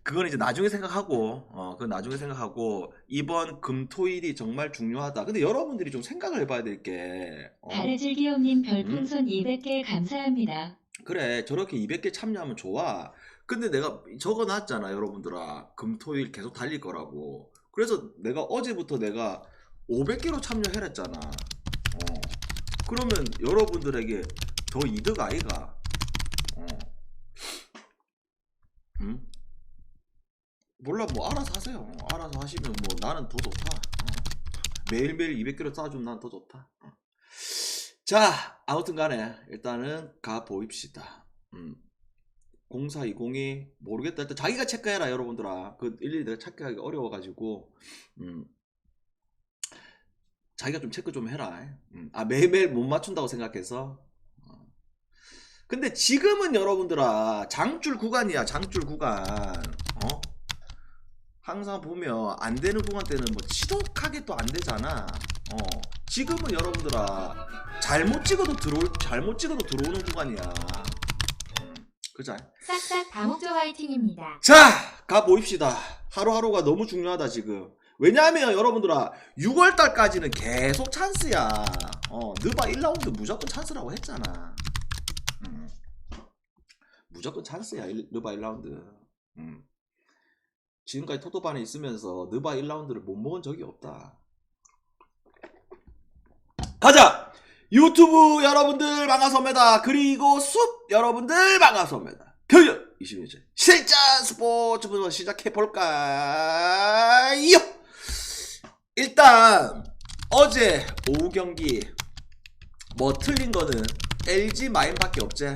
그건 이제 나중에 생각하고 그건 나중에 생각하고 이번 금토일이 정말 중요하다. 근데 여러분들이 좀 생각을 해봐야 될 게 다래질기용님 음? 별풍선 200개 감사합니다. 그래 저렇게 200개 참여하면 좋아. 근데 내가 적어놨잖아 여러분들아. 금토일 계속 달릴 거라고. 그래서 내가 어제부터 내가 500개로 참여해랬잖아. 그러면 여러분들에게 더 이득 아이가? 어. 음? 몰라 뭐 알아서 하세요. 알아서 하시면 뭐 나는 더 좋다. 매일매일 200개로 쌓아주면 난 더 좋다. 자 아무튼 간에 일단은 가보입시다. 0420이 모르겠다. 일단 자기가 체크해라 여러분들아. 그 일일이 내가 체크하기 어려워가지고 자기가 좀 체크 좀 해라. 매일매일 못 맞춘다고 생각해서. 근데 지금은 여러분들아 장줄 구간이야. 장줄 구간. 항상 보면 안 되는 구간 때는 뭐 지독하게 또 안 되잖아. 지금은 여러분들아 잘못 찍어도 들어오는 구간이야. 그자. 싹싹 다목조 화이팅입니다. 자, 가보입시다. 하루하루가 너무 중요하다 지금. 왜냐하면 여러분들아 6월달까지는 계속 찬스야. 느바 1라운드 무조건 찬스라고 했잖아. 무조건 찬스야 느바 1라운드. 지금까지 토토반에 있으면서 느바 1라운드를 못 먹은 적이 없다. 가자! 유튜브 여러분들 반갑습니다. 그리고 숲 여러분들 반갑습니다. 교육 21세 실전 스포츠부터 시작해볼까요? 일단 어제 오후 경기 뭐 틀린 거는 LG 마인밖에 없지.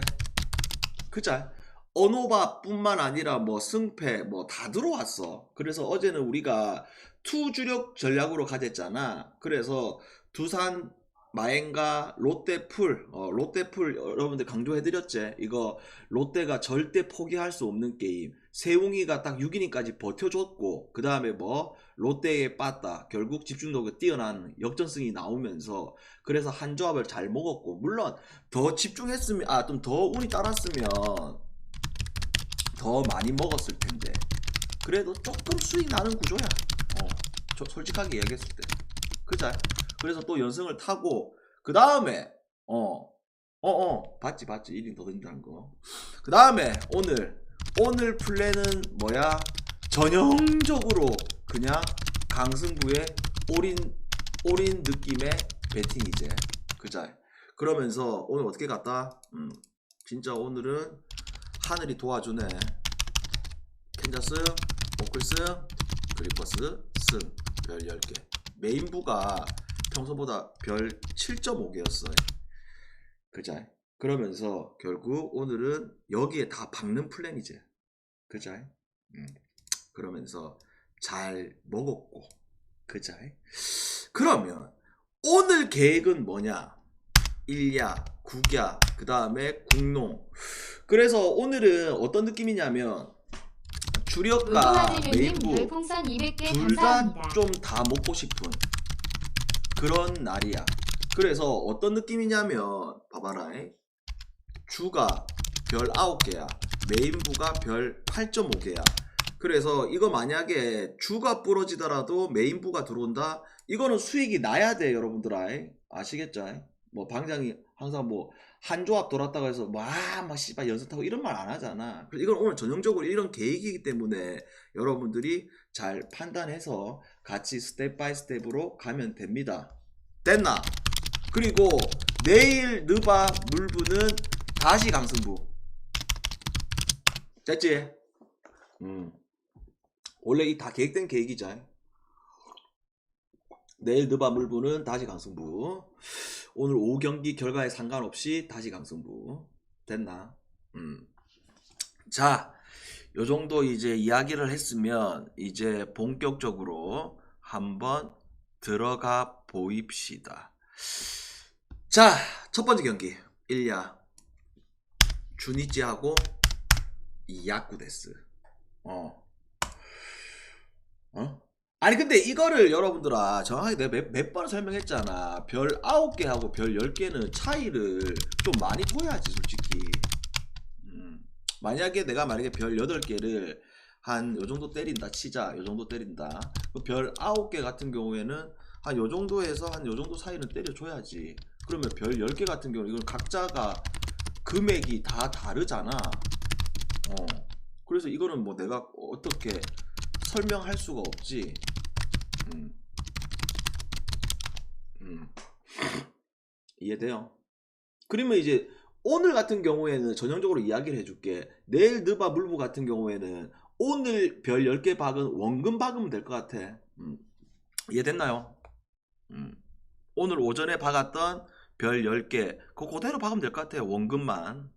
그자? 언호바 뿐만 아니라 뭐 승패 뭐 다 들어왔어. 그래서 어제는 우리가 투주력 전략으로 가졌잖아. 그래서 두산 마엔과 롯데풀 롯데풀 여러분들 강조해드렸지. 이거 롯데가 절대 포기할 수 없는 게임. 세웅이가 딱 6이닝까지 버텨줬고 그 다음에 뭐 롯데에 빠따 결국 집중력이 뛰어난 역전승이 나오면서 그래서 한 조합을 잘 먹었고 물론 더 집중했으면 좀 더 운이 따랐으면 더 많이 먹었을 텐데 그래도 조금 수익 나는 구조야. 솔직하게 얘기했을 때. 그자? 그래서 또 연승을 타고 그 다음에 봤지 1인 더 든다는 거. 그 다음에 오늘 플랜은 뭐야? 전형적으로 그냥 강승부의 올인 느낌의 배팅이지. 그자? 그러면서 오늘 어떻게 갔다? 진짜 오늘은 하늘이 도와주네. 캔자스, 오클스, 그리퍼스, 승, 별 10개. 메인부가 평소보다 별 7.5개였어요. 그자? 그러면서 결국 오늘은 여기에 다 박는 플랜이지. 그자? 그러면서 잘 먹었고. 그자? 그러면 오늘 계획은 뭐냐? 1야, 9야, 그 다음에 국농. 그래서 오늘은 어떤 느낌이냐면 주력과 메인부 둘 다 좀 다 먹고 싶은 그런 날이야. 그래서 어떤 느낌이냐면 봐봐라. 주가 별 9개야. 메인부가 별 8.5개야. 그래서 이거 만약에 주가 부러지더라도 메인부가 들어온다. 이거는 수익이 나야 돼 여러분들아. 아시겠죠? 뭐 방장이 항상 뭐 한 조합 돌았다고 해서 막 씨발 연습하고 이런 말 안 하잖아. 이건 오늘 전형적으로 이런 계획이기 때문에 여러분들이 잘 판단해서 같이 스텝 바이 스텝으로 가면 됩니다. 됐나? 그리고 내일 느바 물부는 다시 강승부. 됐지? 원래 이 다 계획된 계획이자. 내일 느바 물부는 다시 강승부. 오늘 오후 경기 결과에 상관없이 다시 강승부. 됐나? 자, 요 정도 이제 이야기를 했으면 이제 본격적으로 한번 들어가 보입시다. 자, 첫 번째 경기 1야 주니찌하고 야쿠데스. 아니 근데 이거를 여러분들아 정확하게 내가 몇 번 설명했잖아. 별 9개하고 별 10개는 차이를 좀 많이 둬야지 솔직히. 만약에 내가 별 8개를 한 요 정도 때린다 치자. 요 정도 때린다. 별 9개 같은 경우에는 한 요 정도에서 한 요 정도 사이는 때려줘야지. 그러면 별 10개 같은 경우는 이건 각자가 금액이 다 다르잖아. 그래서 이거는 뭐 내가 어떻게 설명할 수가 없지. 이해돼요? 그러면 이제 오늘 같은 경우에는 전형적으로 이야기를 해줄게. 내일 느바 물부 같은 경우에는 오늘 별 10개 박은 원금 박으면 될 것 같아. 이해됐나요? 오늘 오전에 박았던 별 10개 그거 그대로 박으면 될 것 같아요. 원금만.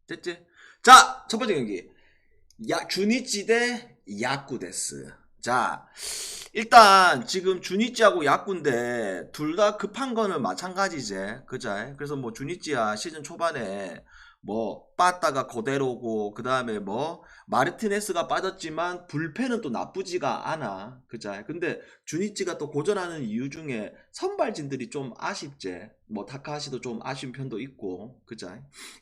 됐지? 자, 첫 번째 경기. 주니치 대 야쿠 데스. 자, 일단 지금 주니치하고 야쿠인데 둘 다 급한 거는 마찬가지지. 그죠? 그래서 뭐 주니치야 시즌 초반에 뭐 빠따가 그대로고 그 다음에 뭐 마르티네스가 빠졌지만 불펜은 또 나쁘지가 않아. 그죠? 근데 주니치가 또 고전하는 이유 중에 선발진들이 좀 아쉽지. 뭐 타카하시도 좀 아쉬운 편도 있고. 그죠?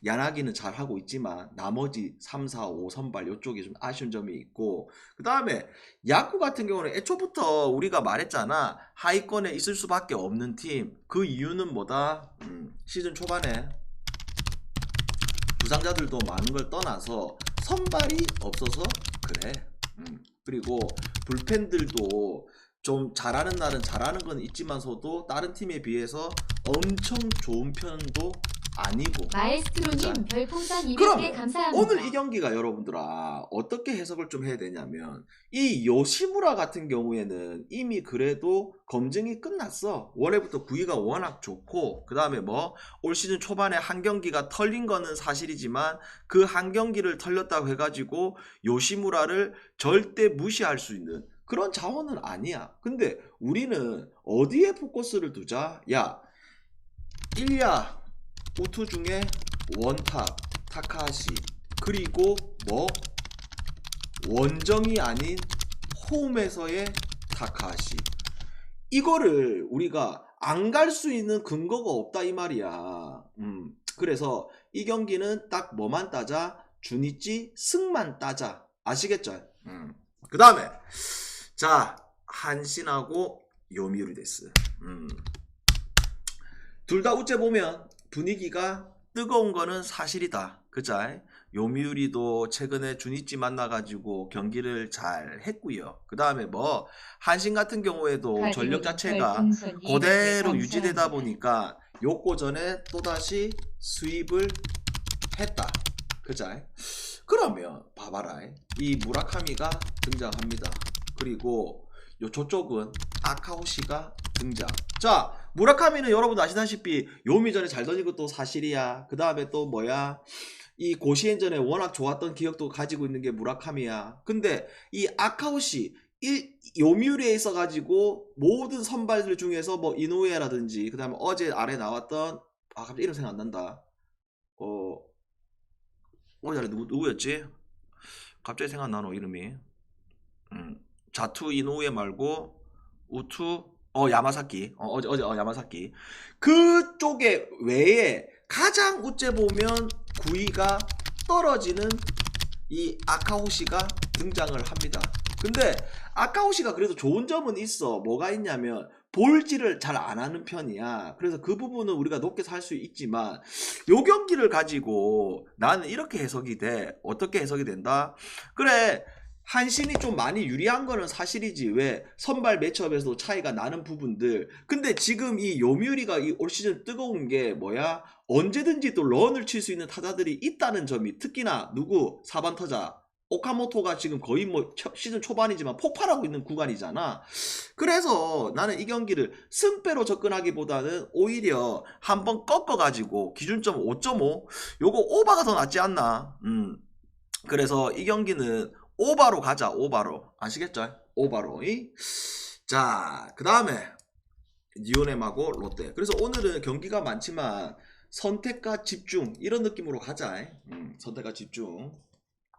야나기는 잘하고 있지만 나머지 3, 4, 5 선발 요쪽이 좀 아쉬운 점이 있고, 그 다음에 야구 같은 경우는 애초부터 우리가 말했잖아. 하위권에 있을 수밖에 없는 팀. 그 이유는 뭐다? 시즌 초반에 부상자들도 많은 걸 떠나서 선발이 없어서 그래. 그리고 불펜들도 좀 잘하는 날은 잘하는 건 있지만서도 다른 팀에 비해서 엄청 좋은 편도 아니고. 마에스트로님 별풍선 200개 그럼 감사합니다. 오늘 이 경기가 여러분들아 어떻게 해석을 좀 해야 되냐면, 이 요시무라 같은 경우에는 이미 그래도 검증이 끝났어. 원래부터 구위가 워낙 좋고, 그 다음에 뭐 올 시즌 초반에 한 경기가 털린 거는 사실이지만 그 한 경기를 털렸다고 해가지고 요시무라를 절대 무시할 수 있는 그런 자원은 아니야. 근데 우리는 어디에 포커스를 두자? 야, 일야 우투 중에 원탑 타카하시, 그리고 뭐 원정이 아닌 홈에서의 타카하시, 이거를 우리가 안 갈 수 있는 근거가 없다 이 말이야. 그래서 이 경기는 딱 뭐만 따자? 주니치 승만 따자. 아시겠죠? 그 다음에 자, 한신하고 요미우리 데스. 둘 다 우째 보면 분위기가 뜨거운 거는 사실이다. 그자? 요미우리도 최근에 주니치 만나가지고 경기를 잘 했고요. 그 다음에 뭐 한신 같은 경우에도 전력 자체가 그대로 유지되다 보니까 요거 전에 또다시 수입을 했다. 그자? 그러면 봐봐라. 이 무라카미가 등장합니다. 그리고 요 저쪽은 아카오시가 등장. 자, 무라카미는 여러분도 아시다시피 요미전에 잘 던진 것도 사실이야. 그 다음에 또 뭐야, 이 고시엔전에 워낙 좋았던 기억도 가지고 있는 게 무라카미야. 근데 이 아카오시 요미우리에 있어가지고 모든 선발들 중에서 뭐 이노우에라든지, 그 다음에 어제 아래 나왔던 갑자기 이름 생각 안 난다. 어제 누구였지? 갑자기 생각 나노 이름이. 자투 이노우에 말고 우투 야마사키. 어제 야마사키. 그쪽에 외에 가장 우째 보면 구위가 떨어지는 이 아카오시가 등장을 합니다. 근데 아카오시가 그래도 좋은 점은 있어. 뭐가 있냐면 볼질을 잘 안 하는 편이야. 그래서 그 부분은 우리가 높게 살 수 있지만 요 경기를 가지고 나는 이렇게 해석이 돼. 어떻게 해석이 된다? 그래, 한신이 좀 많이 유리한 거는 사실이지. 왜? 선발 매치업에서도 차이가 나는 부분들. 근데 지금 이 요미우리가 이 올 시즌 뜨거운 게 뭐야? 언제든지 또 런을 칠 수 있는 타자들이 있다는 점이, 특히나 누구? 4번 타자 오카모토가 지금 거의 뭐 시즌 초반이지만 폭발하고 있는 구간이잖아. 그래서 나는 이 경기를 승패로 접근하기보다는 오히려 한번 꺾어가지고 기준점 5.5 요거 오바가 더 낫지 않나. 그래서 이 경기는 오바로 가자. 오바로. 아시겠죠? 오바로. 자, 그 다음에 니오넴하고 롯데. 그래서 오늘은 경기가 많지만 선택과 집중 이런 느낌으로 가자. 선택과 집중.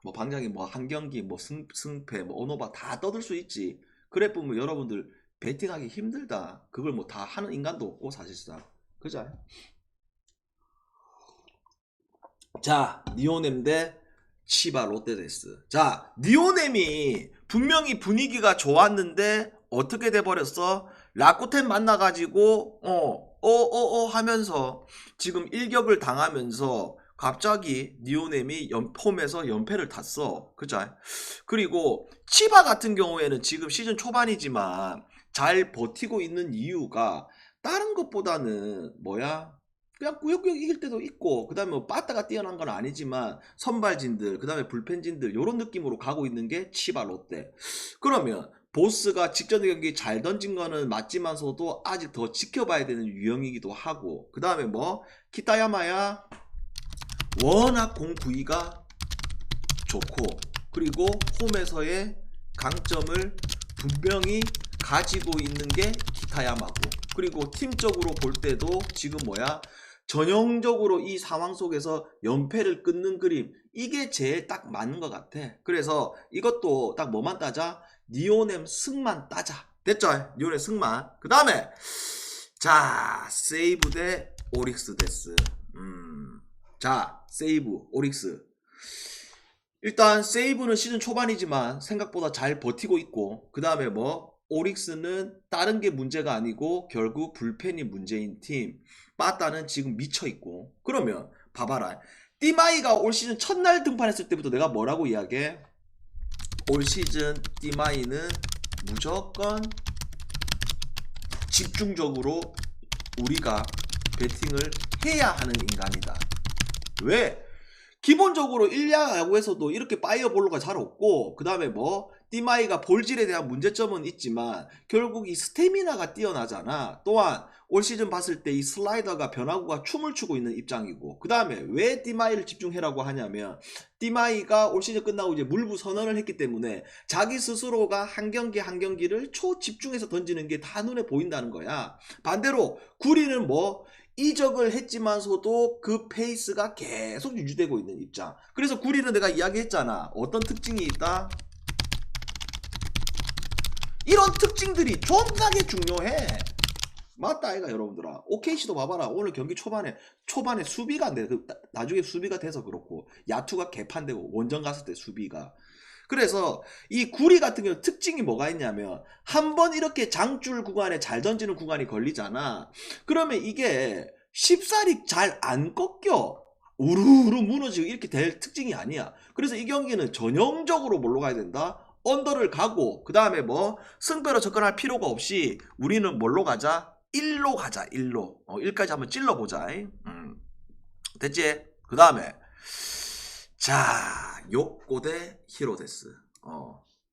뭐 방장이 뭐 한 경기 뭐 승패 뭐 오노바 다 떠들 수 있지. 그래 보면 여러분들 베팅하기 힘들다. 그걸 뭐 다 하는 인간도 없고 사실상. 그죠? 자, 니오넴 대 치바 롯데데스. 자, 니오넴이 분명히 분위기가 좋았는데 어떻게 돼버렸어? 라쿠텐 만나가지고 하면서 지금 일격을 당하면서 갑자기 니오넴이 폼에서 연패를 탔어. 그죠? 그리고 치바 같은 경우에는 지금 시즌 초반이지만 잘 버티고 있는 이유가 다른 것보다는 뭐야? 그냥 꾸역꾸역 이길 때도 있고, 그 다음에 뭐 빠따가 뛰어난 건 아니지만 선발진들, 그 다음에 불펜진들 요런 느낌으로 가고 있는 게 치바 롯데. 그러면 보스가 직전 경기 잘 던진 거는 맞지만서도 아직 더 지켜봐야 되는 유형이기도 하고, 그 다음에 뭐 키타야마야 워낙 공 구위가 좋고, 그리고 홈에서의 강점을 분명히 가지고 있는 게 키타야마고, 그리고 팀적으로 볼 때도 지금 뭐야, 전형적으로 이 상황 속에서 연패를 끊는 그림, 이게 제일 딱 맞는 것 같아. 그래서 이것도 딱 뭐만 따자? 니오넴 승만 따자. 됐죠? 니오넴 승만. 그 다음에 자, 세이브 대 오릭스 데스. 자, 세이브 오릭스. 일단 세이브는 시즌 초반이지만 생각보다 잘 버티고 있고, 그 다음에 뭐 오릭스는 다른 게 문제가 아니고 결국 불펜이 문제인 팀. 빠따는 지금 미쳐있고. 그러면 봐봐라, 띠마이가 올 시즌 첫날 등판했을 때부터 내가 뭐라고 이야기해? 올 시즌 띠마이는 무조건 집중적으로 우리가 배팅을 해야 하는 인간이다. 왜? 기본적으로 1야 야구에서도 이렇게 파이어볼로가 잘 없고, 그 다음에 뭐 띠마이가 볼질에 대한 문제점은 있지만 결국 이 스태미나가 뛰어나잖아. 또한 올 시즌 봤을 때 이 슬라이더가 변화구가 춤을 추고 있는 입장이고, 그 다음에 왜 띠마이를 집중해라고 하냐면 띠마이가 올 시즌 끝나고 이제 물부 선언을 했기 때문에 자기 스스로가 한 경기 한 경기를 초집중해서 던지는 게 다 눈에 보인다는 거야. 반대로 구리는 뭐 이적을 했지만서도 그 페이스가 계속 유지되고 있는 입장. 그래서 구리는 내가 이야기했잖아. 어떤 특징이 있다? 이런 특징들이 존나게 중요해. 맞다 아이가 여러분들아. OKC도 봐봐라. 오늘 경기 초반에 수비가 안 돼. 나중에 수비가 돼서 그렇고, 야투가 개판되고, 원정 갔을 때 수비가. 그래서 이 구리 같은 경우 특징이 뭐가 있냐면, 한번 이렇게 장줄 구간에 잘 던지는 구간이 걸리잖아. 그러면 이게 쉽사리 잘 안 꺾여. 우르르 무너지고 이렇게 될 특징이 아니야. 그래서 이 경기는 전형적으로 뭘로 가야 된다? 언더를 가고, 그 다음에 뭐 승패로 접근할 필요가 없이 우리는 뭘로 가자? 1로 가자. 1로 1까지 한번 찔러보자. 됐지? 그 다음에 자, 요코 대 히로데스.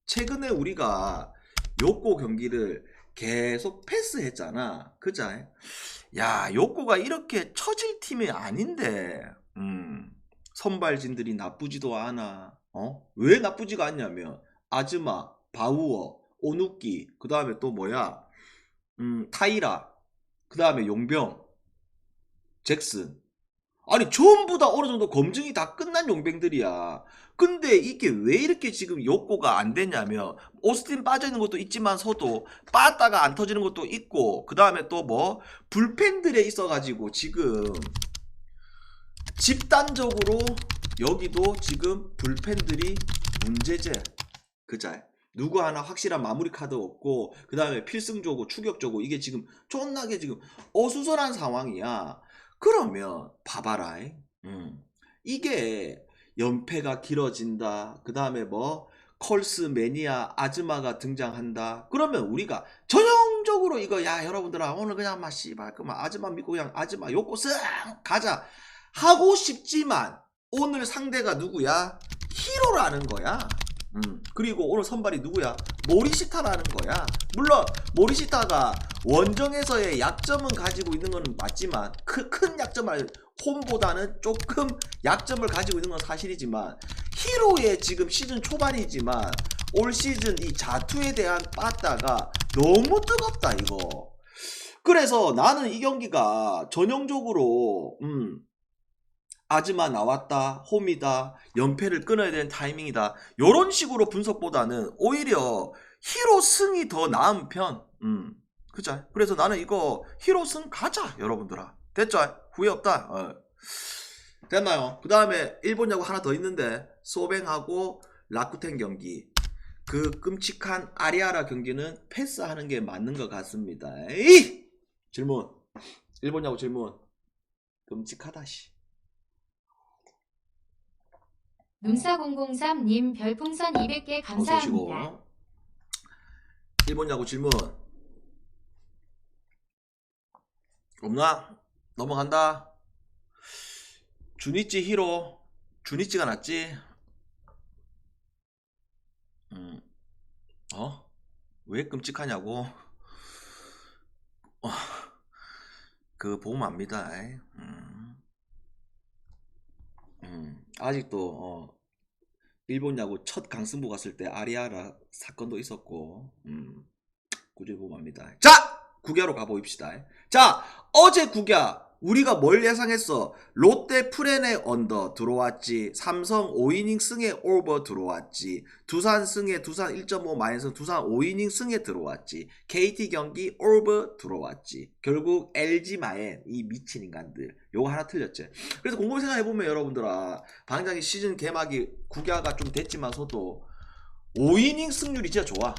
최근에 우리가 요코 경기를 계속 패스했잖아. 그자? 야, 요코가 이렇게 처질 팀이 아닌데 선발진들이 나쁘지도 않아. 왜 나쁘지가 않냐면 아즈마, 바우어, 오누키, 그 다음에 또 뭐야, 타이라, 그 다음에 용병, 잭슨. 아니 전부 다 어느 정도 검증이 다 끝난 용병들이야. 근데 이게 왜 이렇게 지금 욕구가 안 되냐면, 오스틴 빠져있는 것도 있지만서도 빠따가 안 터지는 것도 있고, 그 다음에 또 뭐 불펜들에 있어가지고 지금 집단적으로 여기도 지금 불펜들이 문제제. 그자? 누구 하나 확실한 마무리 카드 없고, 그 다음에 필승조고 추격조고, 이게 지금 존나게 지금 어수선한 상황이야. 그러면 봐봐라. 이게 연패가 길어진다. 그 다음에 뭐 컬스 매니아 아즈마가 등장한다. 그러면 우리가 전형적으로 이거, 야 여러분들아 오늘 그냥 막 씨발 그만 아즈마 믿고 그냥 아즈마 요거 쓱 가자 하고 싶지만, 오늘 상대가 누구야? 히로라는 거야. 그리고 오늘 선발이 누구야? 모리시타라는 거야. 물론 모리시타가 원정에서의 약점은 가지고 있는 건 맞지만, 큰 약점을, 홈보다는 조금 약점을 가지고 있는 건 사실이지만, 히로의 지금 시즌 초반이지만 올 시즌 이 자투에 대한 빠따가 너무 뜨겁다 이거. 그래서 나는 이 경기가 전형적으로 아즈마 나왔다, 홈이다, 연패를 끊어야 되는 타이밍이다, 요런 식으로 분석보다는 오히려 히로 승이 더 나은 편. 그죠? 그래서 나는 이거 히로 승 가자 여러분들아. 됐죠? 후회 없다. 됐나요? 그 다음에 일본 야구 하나 더 있는데 소뱅하고 라쿠텐 경기. 그 끔찍한 아리아라 경기는 패스하는 게 맞는 것 같습니다. 에이! 질문. 일본 야구 질문. 끔찍하다 씨. 눈사003님 별풍선 200개 어서 오시고. 감사합니다. 일본 야구 질문. 없나? 넘어간다. 주니치 히로. 주니치가 낫지? 왜 끔찍하냐고? 그거 보면 압니다. 아직도 일본 야구 첫 강승부 갔을 때 아리아라 사건도 있었고 꾸준히 보면 압니다. 자! 국야로 가보입시다. 자, 어제 국야 우리가 뭘 예상했어? 롯데 프렌의 언더 들어왔지. 삼성 5이닝 승에 오버 들어왔지. 두산 승에 두산 1.5 마이너스 두산 5이닝 승에 들어왔지. KT 경기 오버 들어왔지. 결국 LG 마엔 이 미친 인간들 요거 하나 틀렸지. 그래서 곰곰이 생각해보면 여러분들아 방장이 시즌 개막이 국야가 좀 됐지만서도 5이닝 승률이 진짜 좋아.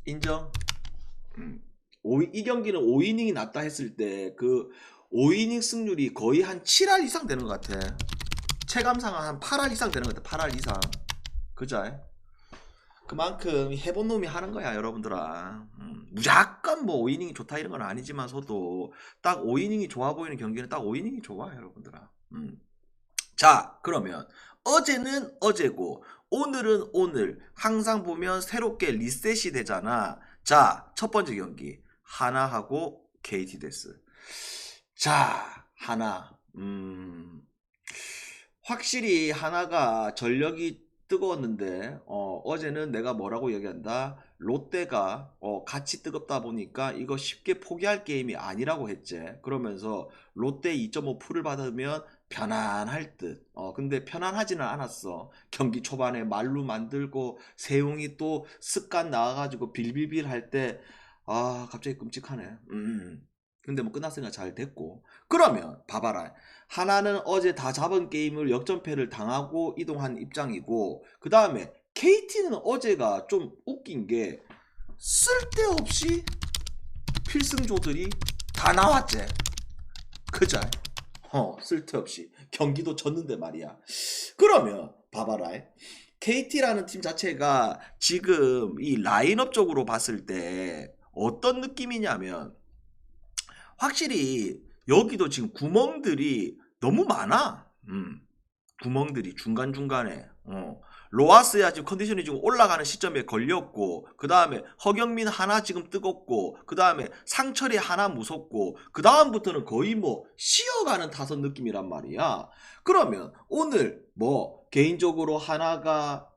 인정? 이 경기는 5이닝이 났다 했을 때 그 5이닝 승률이 거의 한 7할 이상 되는 것 같아. 체감상은 한 8할 이상 되는 것 같아. 8할 이상. 그죠? 그만큼 해본 놈이 하는 거야 여러분들아. 무조건 뭐 5이닝이 좋다 이런 건 아니지만서도 딱 5이닝이 좋아 보이는 경기는 딱 5이닝이 좋아 여러분들아. 자 그러면 어제는 어제고 오늘은 오늘. 항상 보면 새롭게 리셋이 되잖아. 자 첫 번째 경기 하나하고 KT 데스. 자 하나 확실히 하나가 전력이 뜨거웠는데 어제는 내가 뭐라고 얘기한다. 롯데가 같이 뜨겁다 보니까 이거 쉽게 포기할 게임이 아니라고 했지. 그러면서 롯데 2.5 풀을 받으면 편안할 듯. 근데 편안하지는 않았어. 경기 초반에 말루 만들고 세웅이 또 습관 나와가지고 빌빌빌 할 때 갑자기 끔찍하네. 근데 뭐 끝났으니까 잘 됐고. 그러면 봐봐라. 하나는 어제 다 잡은 게임을 역전패를 당하고 이동한 입장이고 그 다음에 KT는 어제가 좀 웃긴 게 쓸데없이 필승조들이 다 나왔지. 그죠? 쓸데없이 경기도 졌는데 말이야. 그러면 봐봐라. KT라는 팀 자체가 지금 이 라인업 쪽으로 봤을 때 어떤 느낌이냐면 확실히 여기도 지금 구멍들이 너무 많아. 구멍들이 중간중간에. 로하스야 지금 컨디션이 지금 올라가는 시점에 걸렸고 그 다음에 허경민 하나 지금 뜨겁고 그 다음에 상철이 하나 무섭고 그 다음부터는 거의 뭐 쉬어가는 타선 느낌이란 말이야. 그러면 오늘 뭐 개인적으로 하나가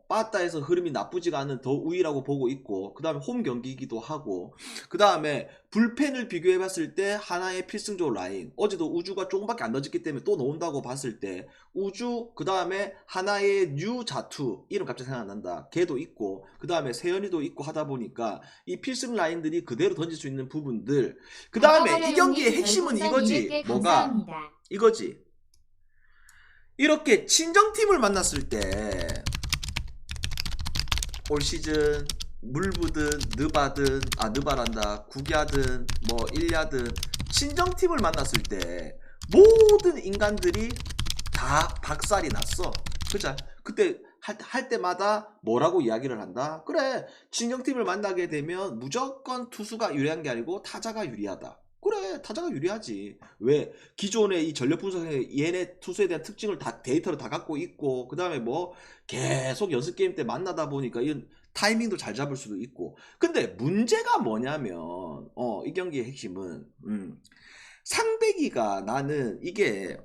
빠따에서 흐름이 나쁘지가 않은 더 우위라고 보고 있고 그 다음에 홈 경기이기도 하고 그 다음에 불펜을 비교해봤을 때 하나의 필승조 라인 어제도 우주가 조금밖에 안 넣어졌기 때문에 또 넣는다고 봤을 때 우주 그 다음에 하나의 뉴 자투 이름 갑자기 생각난다 걔도 있고 그 다음에 세연이도 있고 하다 보니까 이 필승 라인들이 그대로 던질 수 있는 부분들 그 다음에 이 경기의 핵심은 이거지. 뭐가 이거지. 이렇게 친정팀을 만났을 때 올 시즌 물부든 느바란다 국야든 뭐 일야든 친정팀을 만났을 때 모든 인간들이 다 박살이 났어. 그죠? 그때 할 때마다 뭐라고 이야기를 한다? 그래 친정팀을 만나게 되면 무조건 투수가 유리한 게 아니고 타자가 유리하다. 그래 타자가 유리하지. 왜? 기존의 이 전력 분석에 얘네 투수에 대한 특징을 다 데이터를 다 갖고 있고 그 다음에 뭐 계속 연습 게임 때 만나다 보니까 이런 타이밍도 잘 잡을 수도 있고. 근데 문제가 뭐냐면 이 경기의 핵심은 상배기가 나는 이게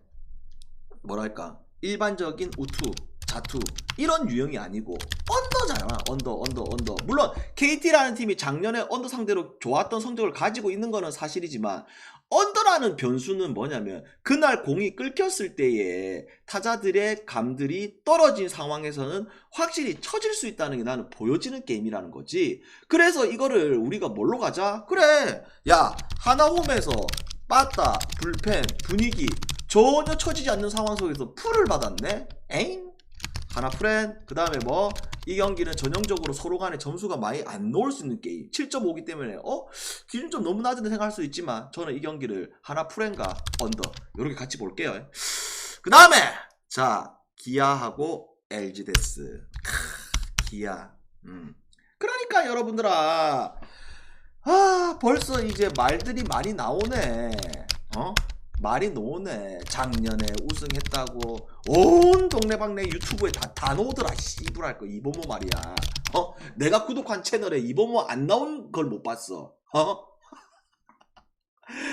뭐랄까 일반적인 우투 자투 이런 유형이 아니고 언더잖아. 언더. 물론 KT라는 팀이 작년에 언더 상대로 좋았던 성적을 가지고 있는 거는 사실이지만 언더라는 변수는 뭐냐면 그날 공이 끌겼을 때에 타자들의 감들이 떨어진 상황에서는 확실히 쳐질 수 있다는 게 나는 보여지는 게임이라는 거지. 그래서 이거를 우리가 뭘로 가자? 그래 야 하나홈에서 빠따, 불펜, 분위기 전혀 처지지 않는 상황 속에서 풀을 받았네? 에잉? 하나 프렌, 그 다음에 뭐 이 경기는 전형적으로 서로 간에 점수가 많이 안 나올 수 있는 게임 7.5기 때문에 기준 좀 너무 낮은데 생각할 수 있지만 저는 이 경기를 하나 프렌과 언더 이렇게 같이 볼게요. 그 다음에 자 기아하고 LG데스 기아 그러니까 여러분들아 벌써 이제 말들이 많이 나오네. 말이 나오네. 작년에 우승했다고 온 동네방네 유튜브에 다 나오더라. 씨부랄 거 이범호 말이야. 내가 구독한 채널에 이범호 안 나온 걸 못 봤어.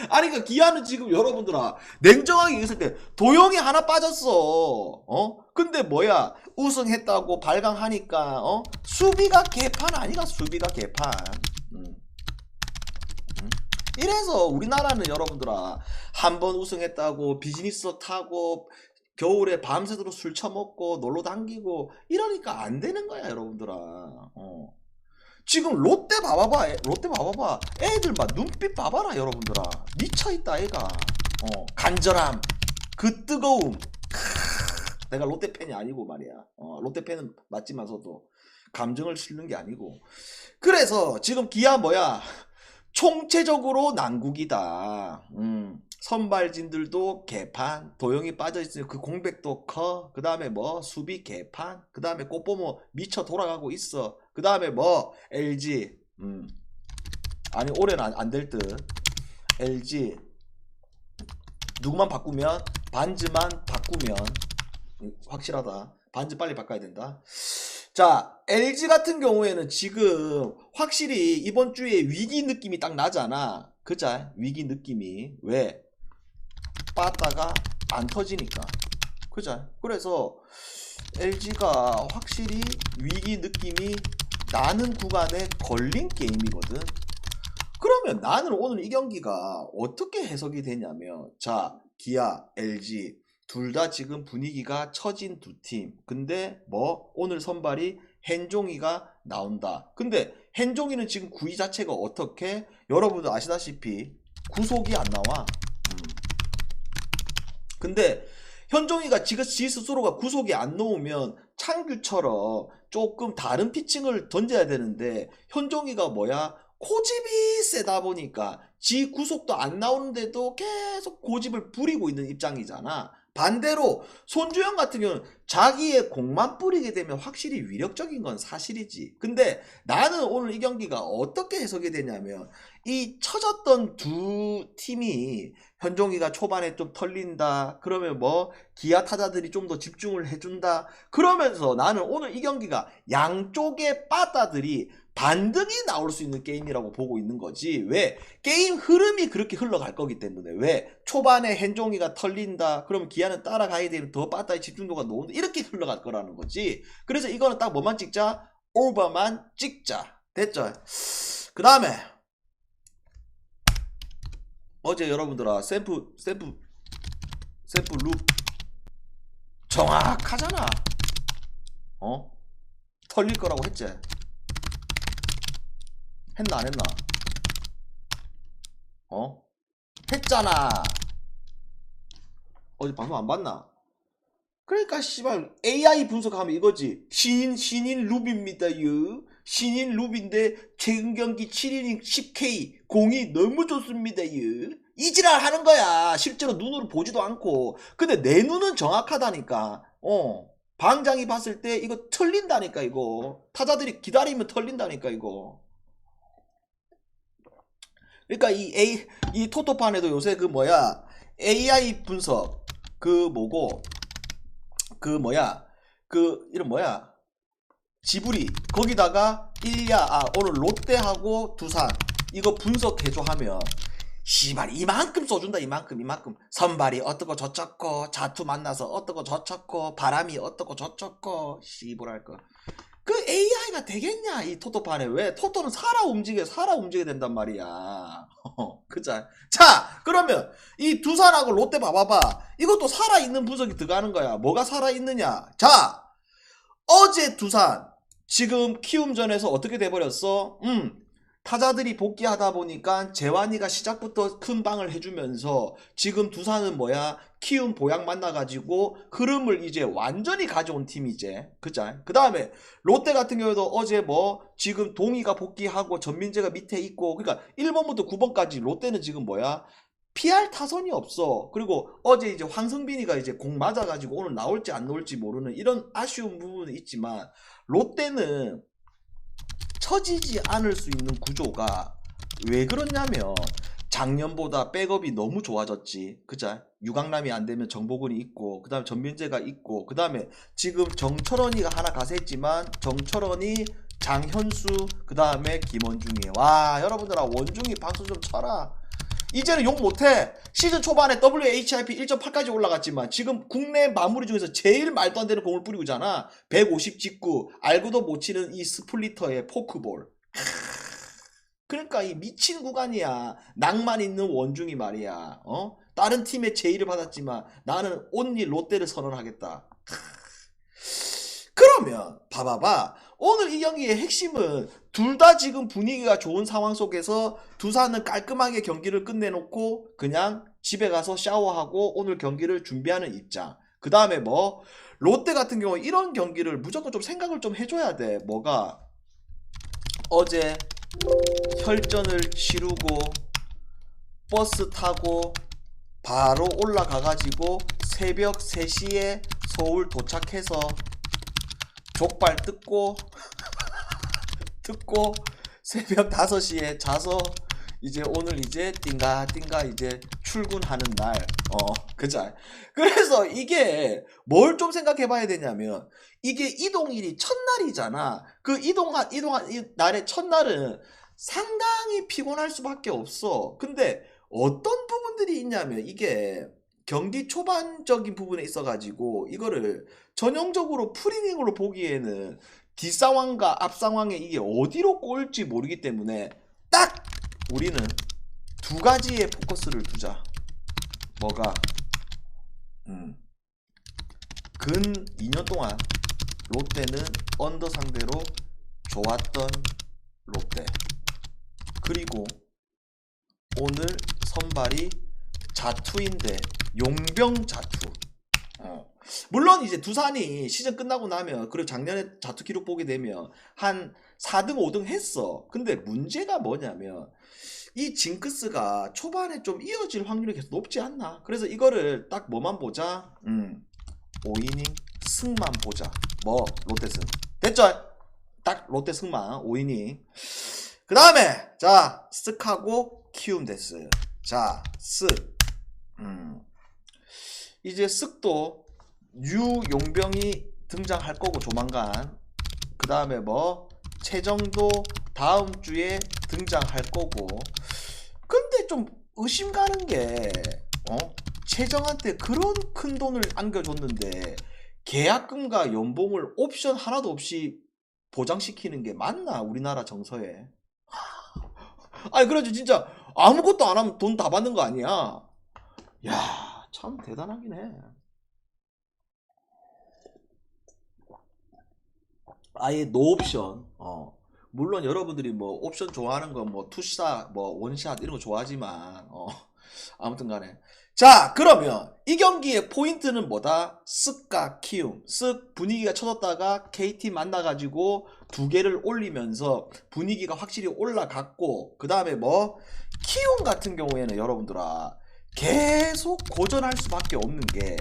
아니 그러니까 기아는 지금 여러분들아 냉정하게 얘기했을 때 도영이 하나 빠졌어. 근데 뭐야 우승했다고 발광하니까 수비가 개판 아니가 수비가 개판. 이래서 우리나라는 여러분들아 한 번 우승했다고 비즈니스 타고 겨울에 밤새도록 술 처먹고 놀러 다니고 이러니까 안 되는 거야 여러분들아. 지금 롯데 봐봐봐. 애들 막 눈빛 봐봐라 여러분들아. 미쳐있다 애가. 간절함 그 뜨거움. 내가 롯데 팬이 아니고 말이야. 롯데 팬은 맞지만서도 감정을 실는 게 아니고. 그래서 지금 기아 뭐야 총체적으로 난국이다. 선발진들도 개판, 도영이 빠져있으니 그 공백도 커. 그 다음에 뭐 수비 개판, 그 다음에 꽃보모 미쳐 돌아가고 있어. 그 다음에 뭐 LG 아니 올해는 안 될 듯. LG 누구만 바꾸면 반즈만 바꾸면 확실하다. 반즈 빨리 바꿔야 된다. 자 LG 같은 경우에는 지금 확실히 이번 주에 위기 느낌이 딱 나잖아. 그자 위기 느낌이. 왜? 빠따가 안 터지니까. 그자 그래서 LG가 확실히 위기 느낌이 나는 구간에 걸린 게임이거든. 그러면 나는 오늘 이 경기가 어떻게 해석이 되냐면 자 기아 LG 둘 다 지금 분위기가 처진 두 팀. 근데 뭐 오늘 선발이 hen종이가 나온다. 근데 hen종이는 지금 구위 자체가 어떻게? 여러분들 아시다시피 구속이 안 나와. 근데 현종이가 지 스스로가 구속이 안 나오면 창규처럼 조금 다른 피칭을 던져야 되는데 현종이가 뭐야? 고집이 세다 보니까 지 구속도 안 나오는데도 계속 고집을 부리고 있는 입장이잖아. 반대로 손주영 같은 경우는 자기의 공만 뿌리게 되면 확실히 위력적인 건 사실이지. 근데 나는 오늘 이 경기가 어떻게 해석이 되냐면 이 처졌던 두 팀이 현종이가 초반에 좀 털린다. 그러면 뭐 기아 타자들이 좀 더 집중을 해준다. 그러면서 나는 오늘 이 경기가 양쪽의 빠따들이 반등이 나올 수 있는 게임이라고 보고 있는 거지. 왜? 게임 흐름이 그렇게 흘러갈 거기 때문에. 왜? 초반에 hen종이가 털린다. 그러면 기아는 따라가야 되면 더 빠따의 집중도가 높은데 이렇게 흘러갈 거라는 거지. 그래서 이거는 딱 뭐만 찍자? 오버만 찍자. 됐죠? 그 다음에 어제 여러분들아 샘플 룹 정확하잖아. 털릴 거라고 했지? 했나 안 했나? 했잖아. 어제 방송 안 봤나? 그러니까 씨발 AI 분석하면 이거지. 신인 룹입니다요. 신인 룹인데 최근 경기 7이닝 10K 공이 너무 좋습니다요. 이지랄 하는 거야. 실제로 눈으로 보지도 않고. 근데 내 눈은 정확하다니까. 방장이 봤을 때 이거 털린다니까 이거. 타자들이 기다리면 털린다니까 이거. 그러니까 이 토토판에도 요새 그 뭐야 AI 분석 그 뭐고 그 뭐야 그 이름 뭐야 지브리 거기다가 오늘 롯데하고 두산 이거 분석해줘 하면 씨발 이만큼 써준다. 이만큼 선발이 어떻고 저쩌고 자투 만나서 어떻고 저쩌고 바람이 어떻고 저쩌고 씨부랄까 그 AI가 되겠냐 이 토토판에. 왜? 토토는 살아 움직여야 된단 말이야. 그자. 자 그러면 이 두산하고 롯데 봐봐봐. 이것도 살아있는 분석이 들어가는 거야. 뭐가 살아있느냐. 자 어제 두산 지금 키움전에서 어떻게 돼버렸어? 타자들이 복귀하다 보니까 재환이가 시작부터 큰 방을 해주면서 지금 두산은 뭐야? 키움 보양 만나가지고 흐름을 이제 완전히 가져온 팀이지. 그자? 그 다음에 롯데 같은 경우에도 어제 뭐 지금 동희가 복귀하고 전민재가 밑에 있고 그러니까 1번부터 9번까지 롯데는 지금 뭐야? 피할 타선이 없어. 그리고 어제 이제 황성빈이가 이제 공 맞아가지고 오늘 나올지 안 나올지 모르는 이런 아쉬운 부분은 있지만 롯데는 처지지 않을 수 있는 구조가 왜 그러냐면 작년보다 백업이 너무 좋아졌지. 그자? 유강남이 안 되면 정보근이 있고 그 다음에 전민재가 있고 그 다음에 지금 정철원이가 하나 가세했지만 정철원이 장현수 그 다음에 김원중이에요. 와 여러분들아 원중이 박수 좀 쳐라. 이제는 욕 못해. 시즌 초반에 WHIP 1.8까지 올라갔지만 지금 국내 마무리 중에서 제일 말도 안 되는 공을 뿌리고 있잖아. 150 직구 알고도 못 치는 이 스플리터의 포크볼. 그러니까 이 미친 구간이야. 낭만 있는 원중이 말이야. 다른 팀의 제의를 받았지만 나는 온리 롯데를 선언하겠다. 그러면 봐봐봐. 오늘 이 경기의 핵심은 둘 다 지금 분위기가 좋은 상황 속에서 두산은 깔끔하게 경기를 끝내놓고 그냥 집에 가서 샤워하고 오늘 경기를 준비하는 입장. 그 다음에 뭐 롯데 같은 경우 이런 경기를 무조건 좀 생각을 좀 해줘야 돼. 뭐가 어제 혈전을 치르고 버스 타고 바로 올라가가지고 새벽 3시에 서울 도착해서 족발 뜯고 새벽 5시에 자서 이제 오늘 이제 띵가 이제 출근하는 날. 그자. 그래서 이게 뭘 좀 생각해 봐야 되냐면 이게 이동일이 첫날이잖아. 그 이동한 이 날의 첫날은 상당히 피곤할 수밖에 없어. 근데 어떤 부분들이 있냐면 이게 경기 초반적인 부분에 있어가지고 이거를 전형적으로 프리닝으로 보기에는 뒷상황과 앞상황에 이게 어디로 꼬일지 모르기 때문에 딱 우리는 두 가지의 포커스를 두자. 뭐가 근 2년 동안 롯데는 언더 상대로 좋았던 롯데. 그리고 오늘 선발이 자투인데 용병 자투. 물론 이제 두산이 시즌 끝나고 나면 그리고 작년에 자투 기록 보게 되면 한 4등 5등 했어. 근데 문제가 뭐냐면 이 징크스가 초반에 좀 이어질 확률이 계속 높지 않나. 그래서 이거를 딱 뭐만 보자. 5이닝 승만 보자. 뭐 롯데 승 됐죠? 딱 롯데 승만 5이닝. 그 다음에 자 쓱하고 키움 데스. 자 쓱 이제 쓱도 유용병이 등장할 거고 조만간. 그 다음에 뭐 최정도 다음 주에 등장할 거고. 근데 좀 의심 가는 게 최정한테 그런 큰 돈을 안겨줬는데 계약금과 연봉을 옵션 하나도 없이 보장시키는 게 맞나 우리나라 정서에. 아니 그래도 진짜 아무것도 안 하면 돈 다 받는 거 아니야. 야 참 대단하긴 해. 아예 노옵션. 물론 여러분들이 뭐 옵션 좋아하는 건 뭐 투샷 뭐 원샷 이런 거 좋아하지만 아무튼 간에 자 그러면 이 경기의 포인트는 뭐다? 쓱과 키움. 쓱 분위기가 쳐졌다가 KT 만나가지고 두 개를 올리면서 분위기가 확실히 올라갔고 그 다음에 뭐 키움 같은 경우에는 여러분들아 계속 고전할 수밖에 없는 게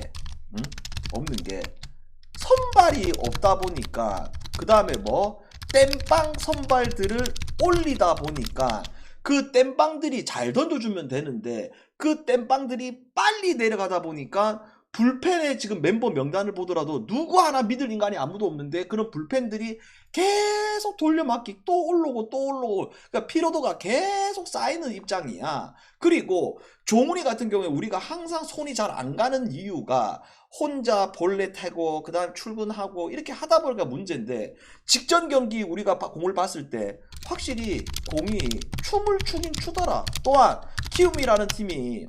선발이 없다 보니까 그 다음에 뭐 땜빵 선발들을 올리다 보니까 그 땜빵들이 잘 던져주면 되는데 그 땜빵들이 빨리 내려가다 보니까 불펜에 지금 멤버 명단을 보더라도 누구 하나 믿을 인간이 아무도 없는데 그런 불펜들이 계속 돌려막기 또 올라오고 그러니까 피로도가 계속 쌓이는 입장이야. 그리고 종훈이 같은 경우에 우리가 항상 손이 잘 안 가는 이유가 혼자 볼넷 타고 그 다음 출근하고 이렇게 하다 보니까 문제인데 직전 경기 우리가 공을 봤을 때 확실히 공이 춤을 추긴 추더라. 또한 키움이라는 팀이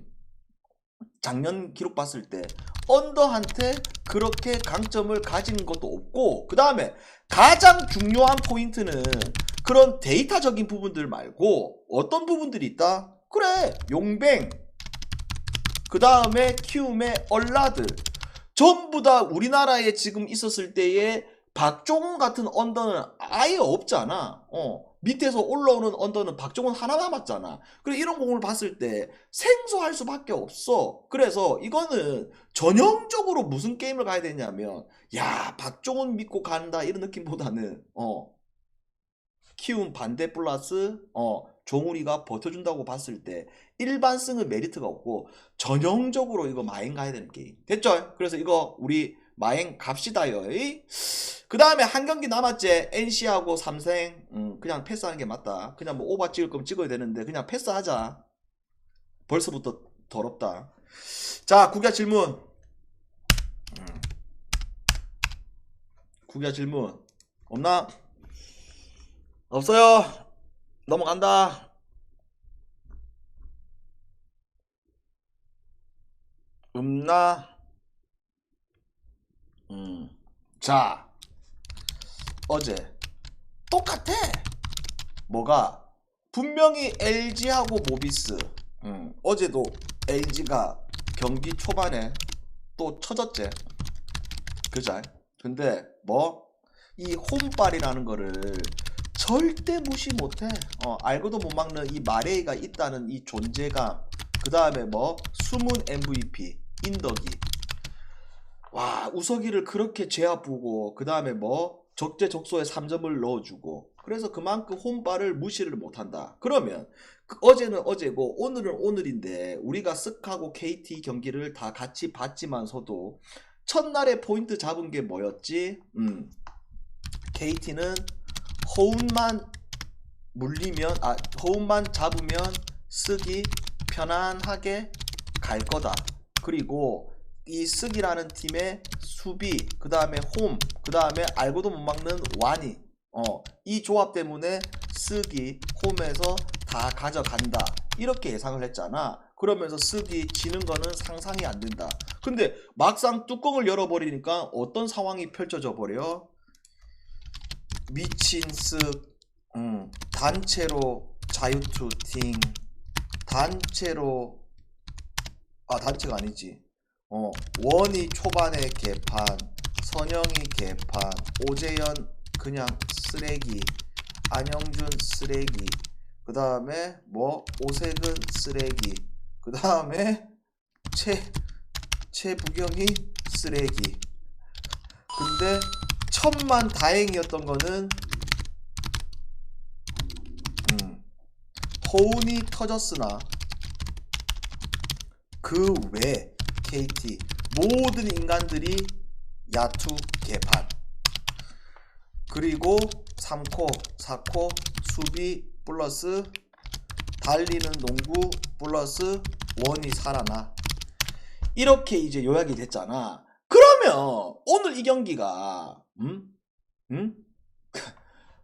작년 기록 봤을 때 언더한테 그렇게 강점을 가진 것도 없고 그 다음에 가장 중요한 포인트는 그런 데이터적인 부분들 말고 어떤 부분들이 있다? 그래, 용뱅, 그 다음에 키움의 얼라들, 전부 다 우리나라에 지금 있었을 때의 박종훈 같은 언더는 아예 없잖아. 밑에서 올라오는 언더는 박종훈 하나 남았잖아. 그래, 이런 공을 봤을 때 생소할 수밖에 없어. 그래서 이거는 전형적으로 무슨 게임을 가야 되냐면, 야, 박종훈 믿고 간다 이런 느낌보다는 키움 반대 플러스 종우리가 버텨준다고 봤을 때 일반승은 메리트가 없고 전형적으로 이거 마행 가야 되는 게임 됐죠? 그래서 이거 우리 마행 갑시다요. 그 다음에 한 경기 남았지. NC하고 삼성. 그냥 패스하는 게 맞다. 그냥 뭐 오바 찍을 거면 찍어야 되는데 그냥 패스하자. 벌써부터 더럽다. 자, 구기야 질문. 구기야 질문 없나? 없어요. 넘어간다. 없나? 자, 어제 똑같아. 뭐가? 분명히 LG하고 모비스. 어제도 LG가 경기 초반에 또 쳐졌지. 그자? 근데 뭐? 이 홈발이라는 거를 절대 무시 못해. 알고도 못 막는 이 마레이가 있다는 이 존재감. 그 다음에 뭐? 숨은 MVP 인덕이. 와, 우석이를 그렇게 제압부고, 그 다음에 뭐 적재적소에 3점을 넣어주고, 그래서 그만큼 홈발을 무시를 못한다. 그러면 어제는 어제고 오늘은 오늘인데 우리가 쓱하고 KT 경기를 다 같이 봤지만서도 첫날에 포인트 잡은 게 뭐였지? KT는 허운만 물리면, 허운만 잡으면 쓰기 편안하게 갈 거다. 그리고 이 쓰기라는 팀의 수비, 그 다음에 홈, 그 다음에 알고도 못 막는 와니, 이 조합 때문에 쓰기 홈에서 다 가져간다 이렇게 예상을 했잖아. 그러면서 쓰기 지는 거는 상상이 안 된다. 근데 막상 뚜껑을 열어버리니까 어떤 상황이 펼쳐져 버려? 미친 쓱, 단체로 자유투팅, 단체로, 단체가 아니지. 원이 초반에 개판, 선영이 개판, 오재현 그냥 쓰레기, 안영준 쓰레기, 그 다음에 뭐 오색은 쓰레기, 그 다음에 최부경이 쓰레기. 근데 천만 다행이었던 거는 허운이 터졌으나 그 외 KT 모든 인간들이 야투 개판, 그리고 3코 4코 수비 플러스 달리는 농구 플러스 원이 살아나, 이렇게 이제 요약이 됐잖아. 그러면 오늘 이 경기가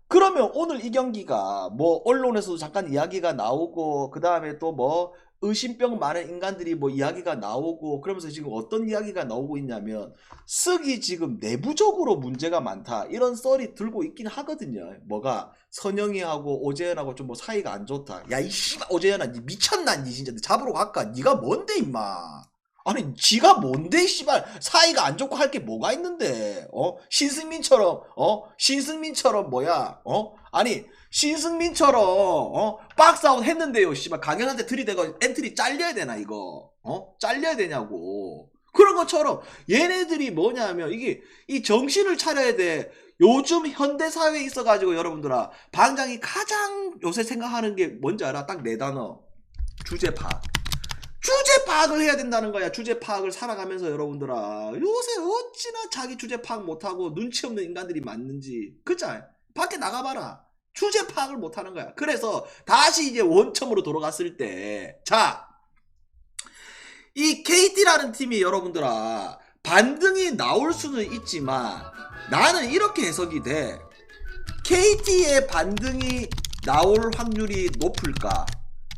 그러면 오늘 이 경기가 뭐 언론에서도 잠깐 이야기가 나오고, 그 다음에 또 뭐 의심병 많은 인간들이 뭐 이야기가 나오고, 그러면서 지금 어떤 이야기가 나오고 있냐면 쓰기 지금 내부적으로 문제가 많다 이런 썰이 들고 있긴 하거든요. 뭐가 선영이하고 오재현하고 좀 뭐 사이가 안 좋다. 야, 이 씨발 오재현아, 니 미쳤나? 니 진짜 잡으러 갈까? 니가 뭔데 임마. 아니, 지가 뭔데 씨발 사이가 안 좋고 할 게 뭐가 있는데? 신승민처럼 신승민처럼 뭐야? 아니, 신승민처럼 박스아웃 했는데요 씨발 강현한테 들이대고 엔트리 잘려야 되나 이거? 잘려야 되냐고. 그런 것처럼 얘네들이 뭐냐면 이게 이 정신을 차려야 돼. 요즘 현대 사회에 있어가지고 여러분들아, 방장이 가장 요새 생각하는 게 뭔지 알아? 딱 네 단어. 주제 파악. 주제 파악을 해야 된다는 거야. 주제 파악을 살아가면서 여러분들아, 요새 어찌나 자기 주제 파악 못하고 눈치 없는 인간들이 많는지. 그자 밖에 나가봐라. 주제 파악을 못하는 거야. 그래서 다시 이제 원점으로 돌아갔을 때, 자, 이 KT라는 팀이 여러분들아 반등이 나올 수는 있지만 나는 이렇게 해석이 돼. KT의 반등이 나올 확률이 높을까?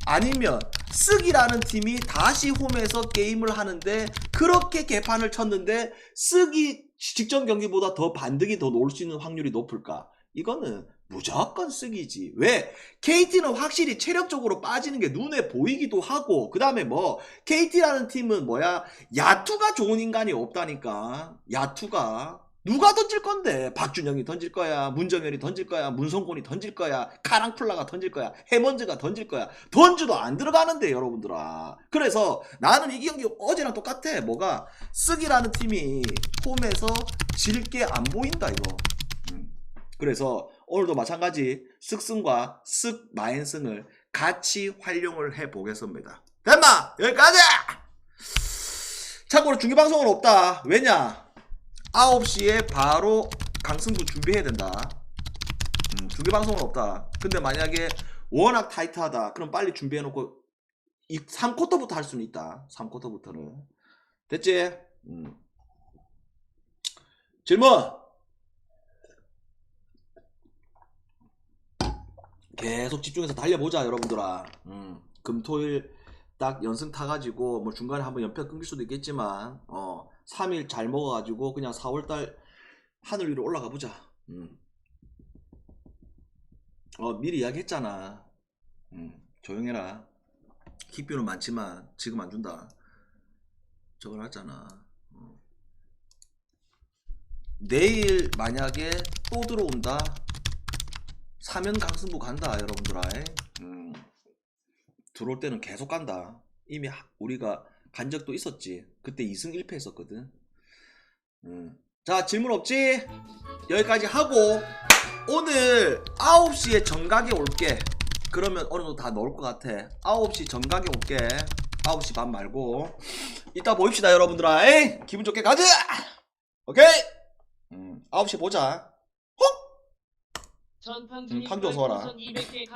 아니면 쓰기라는 팀이 다시 홈에서 게임을 하는데 그렇게 개판을 쳤는데 쓰기 직전 경기보다 더 반등이 더 나올 수 있는 확률이 높을까? 이거는 무조건 쓰기지. 왜? KT는 확실히 체력적으로 빠지는 게 눈에 보이기도 하고, 그 다음에 뭐, KT라는 팀은 뭐야? 야투가 좋은 인간이 없다니까. 야투가. 누가 던질 건데? 박준영이 던질 거야. 문정현이 던질 거야. 문성곤이 던질 거야. 카랑플라가 던질 거야. 해먼즈가 던질 거야. 던져도 안 들어가는데, 여러분들아. 그래서 나는 이 경기 어제랑 똑같아. 뭐가? 쓱이라는 팀이 홈에서 질 게 안 보인다, 이거. 그래서 오늘도 마찬가지 쓱승과 쓱 마엔승을 같이 활용을 해 보겠습니다. 됐나? 여기까지! 참고로 중계방송은 없다. 왜냐? 9시에 바로 강승부 준비해야 된다. 중계방송은 없다. 근데 만약에 워낙 타이트하다. 그럼 빨리 준비해놓고 3쿼터부터 할 수는 있다. 3쿼터부터는. 됐지? 질문! 계속 집중해서 달려보자, 여러분들아. 금토일 딱 연승 타가지고 뭐 중간에 한번 연패 끊길 수도 있겠지만 3일 잘 먹어가지고 그냥 4월달 하늘 위로 올라가 보자. 미리 이야기했잖아. 조용해라. 킥뷰는 많지만 지금 안 준다. 적어놨잖아. 내일 만약에 또 들어온다. 사면 강승부 간다, 여러분들아. 들어올 때는 계속 간다. 이미 우리가 간 적도 있었지. 그때 2승 1패 했었거든. 자, 질문 없지? 여기까지 하고 오늘 9시에 정각에 올게. 그러면 어느 정도 다 넣을 것 같아. 9시 정각에 올게. 9시 반 말고 이따 보입시다, 여러분들아. 에이, 기분 좋게 가자. 오케이? 9시 보자. 전판 중인 탐조 어서 와라. 별풍선 200개